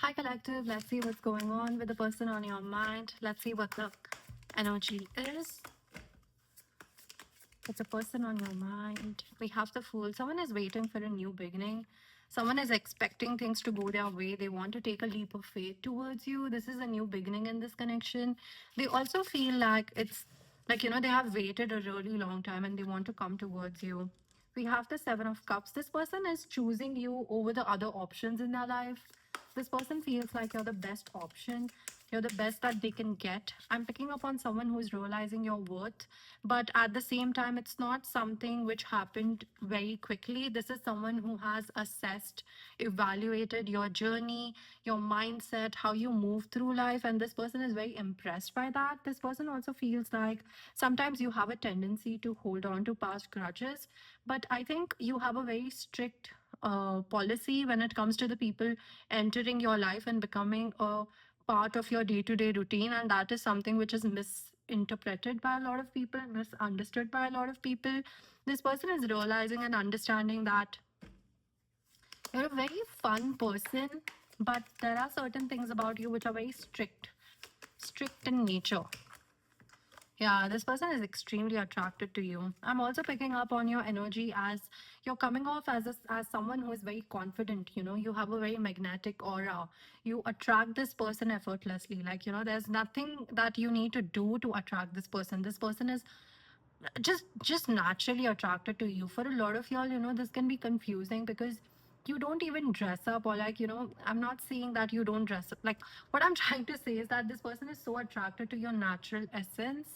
Hi, collective. Let's see what's going on with the person on your mind. Let's see what the energy is. It's a person on your mind. We have the Fool. Someone is waiting for a new beginning. Someone is expecting things to go their way. They want to take a leap of faith towards you. This is a new beginning in this connection. They also feel like it's like, they have waited a really long time and they want to come towards you. We have the Seven of Cups. This person is choosing you over the other options in their life. This person feels like you're the best option. You're the best that they can get. I'm picking up on someone who's realizing your worth, but at the same time, it's not something which happened very quickly. This is someone who has assessed, evaluated your journey, your mindset, how you move through life, and this person is very impressed by that. This person also feels like sometimes you have a tendency to hold on to past grudges, but I think you have a very strict policy when it comes to the people entering your life and becoming a part of your day-to-day routine, and that is something which is misinterpreted by a lot of people, misunderstood by a lot of people. This person is realizing and understanding that you're a very fun person, but there are certain things about you which are very strict in nature. Yeah, this person is extremely attracted to you. I'm also picking up on your energy as you're coming off as someone who is very confident. You have a very magnetic aura. You attract this person effortlessly. Like, there's nothing that you need to do to attract this person. This person is just naturally attracted to you. For a lot of y'all, this can be confusing because you don't even dress up, or like, I'm not saying that you don't dress up. Like, what I'm trying to say is that this person is so attracted to your natural essence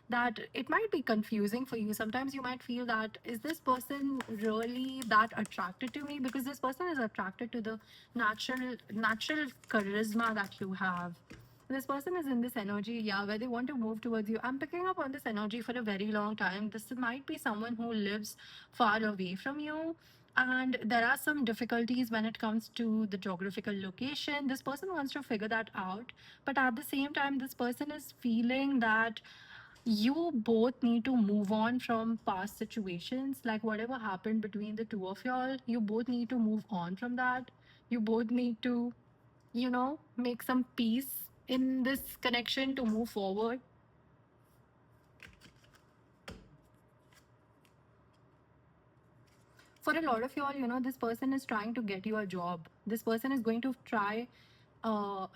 that it might be confusing for you. Sometimes you might feel that, is this person really that attracted to me? Because this person is attracted to the natural charisma that you have. This person is in this energy, yeah, where they want to move towards you. I'm picking up on this energy for a very long time. This might be someone who lives far away from you, and there are some difficulties when it comes to the geographical location. This person wants to figure that out, but at the same time, this person is feeling that you both need to move on from past situations. Like, whatever happened between the two of y'all, you both need to move on from that. You both need to, make some peace in this connection to move forward. For a lot of y'all, this person is trying to get you a job. This person is going to try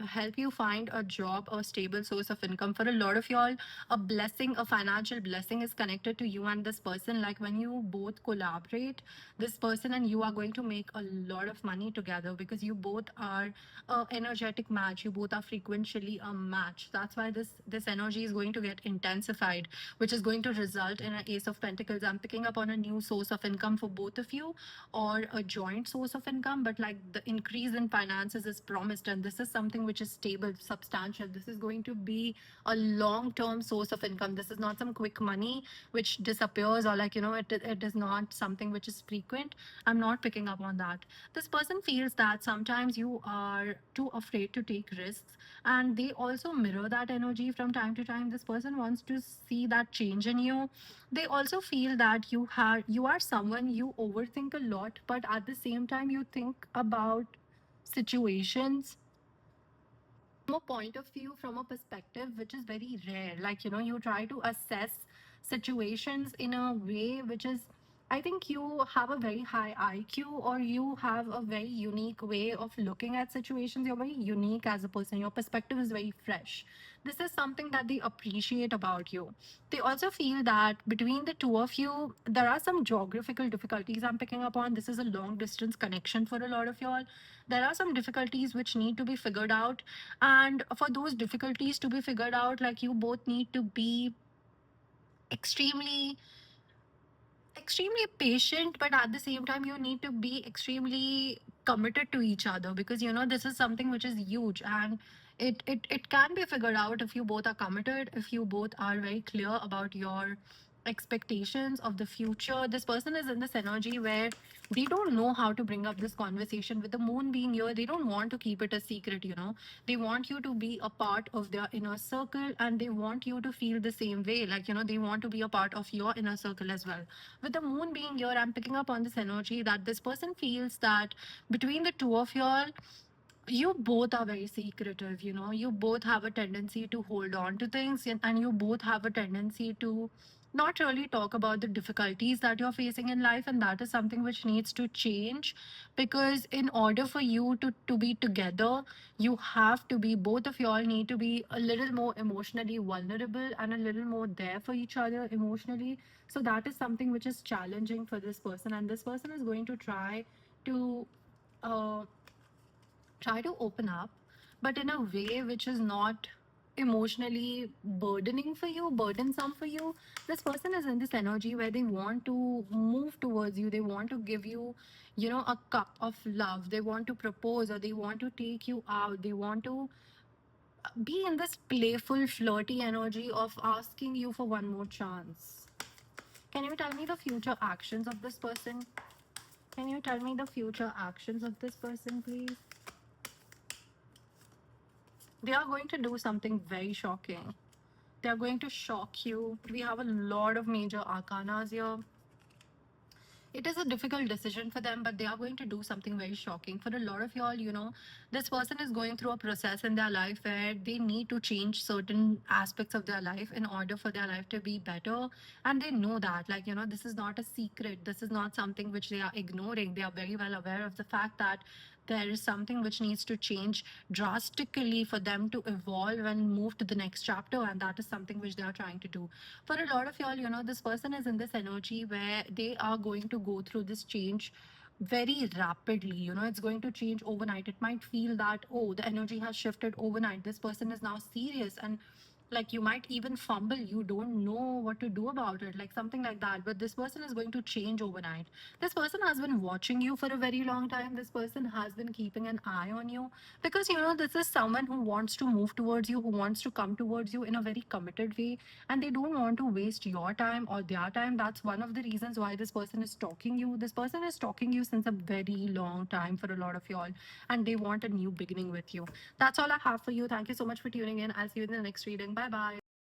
help you find a job or stable source of income. For a lot of y'all, a blessing, a financial blessing is connected to you and this person. Like, when you both collaborate, this person and you are going to make a lot of money together because you both are a energetic match. You both are frequentially a match. That's why this energy is going to get intensified, which is going to result in an Ace of Pentacles. I'm picking up on a new source of income for both of you, or a joint source of income, but like the increase in finances is promised, and this is something which is stable, substantial. This is going to be a long-term source of income. This is not some quick money which disappears, or like, it is not something which is frequent. I'm not picking up on that. This person feels that sometimes you are too afraid to take risks, and they also mirror that energy from time to time. This person wants to see that change in you. They also feel that you are someone, you overthink a lot, but at the same time you think about situations from a point of view, from a perspective which is very rare. Like, you try to assess situations in a way which is, I think you have a very high IQ, or you have a very unique way of looking at situations. You're very unique as a person. Your perspective is very fresh. This is something that they appreciate about you. They also feel that between the two of you, there are some geographical difficulties I'm picking up on. This is a long distance connection for a lot of y'all. There are some difficulties which need to be figured out. And for those difficulties to be figured out, like, you both need to be extremely extremely patient, but at the same time you need to be extremely committed to each other, because this is something which is huge, and it can be figured out if you both are committed, if you both are very clear about your expectations of the future. This person is in this energy where they don't know how to bring up this conversation. With the moon being here, they don't want to keep it a secret. They want you to be a part of their inner circle, and they want you to feel the same way. Like, they want to be a part of your inner circle as well. With the moon being here, I'm picking up on this energy that this person feels that between the two of y'all, You both are very secretive, you know. You both have a tendency to hold on to things, and you both have a tendency to not really talk about the difficulties that you're facing in life, and that is something which needs to change. Because in order for you to be together, you have to be, both of y'all need to be a little more emotionally vulnerable and a little more there for each other emotionally. So that is something which is challenging for this person, and this person is going to to uh, try to open up, but in a way which is not emotionally burdening for you, burdensome for you. This person is in this energy where they want to move towards you. They want to give you, you know, a cup of love. They want to propose, or they want to take you out. They want to be in this playful, flirty energy of asking you for one more chance. Can you tell me the future actions of this person? Can you tell me the future actions of this person, please? They are going to do something very shocking. They are going to shock you. We have a lot of major arcanas here. It is a difficult decision for them, but they are going to do something very shocking. For a lot of y'all, you know, this person is going through a process in their life where they need to change certain aspects of their life in order for their life to be better. And they know that, like, you know, this is not a secret. This is not something which they are ignoring. They are very well aware of the fact that there is something which needs to change drastically for them to evolve and move to the next chapter, and that is something which they are trying to do. For a lot of y'all, you know, this person is in this energy where they are going to go through this change very rapidly. You know, it's going to change overnight. It might feel that, oh, the energy has shifted overnight. This person is now serious, and like you might even fumble, you don't know what to do about it, like something like that. But this person is going to change overnight. This person has been watching you for a very long time. This person has been keeping an eye on you, because you know, this is someone who wants to move towards you, who wants to come towards you in a very committed way, and they don't want to waste your time or their time. That's one of the reasons why this person is stalking you. This person is stalking you since a very long time for a lot of y'all, and they want a new beginning with you. That's all I have for you. Thank you so much for tuning in. I'll see you in the next reading. Bye bye.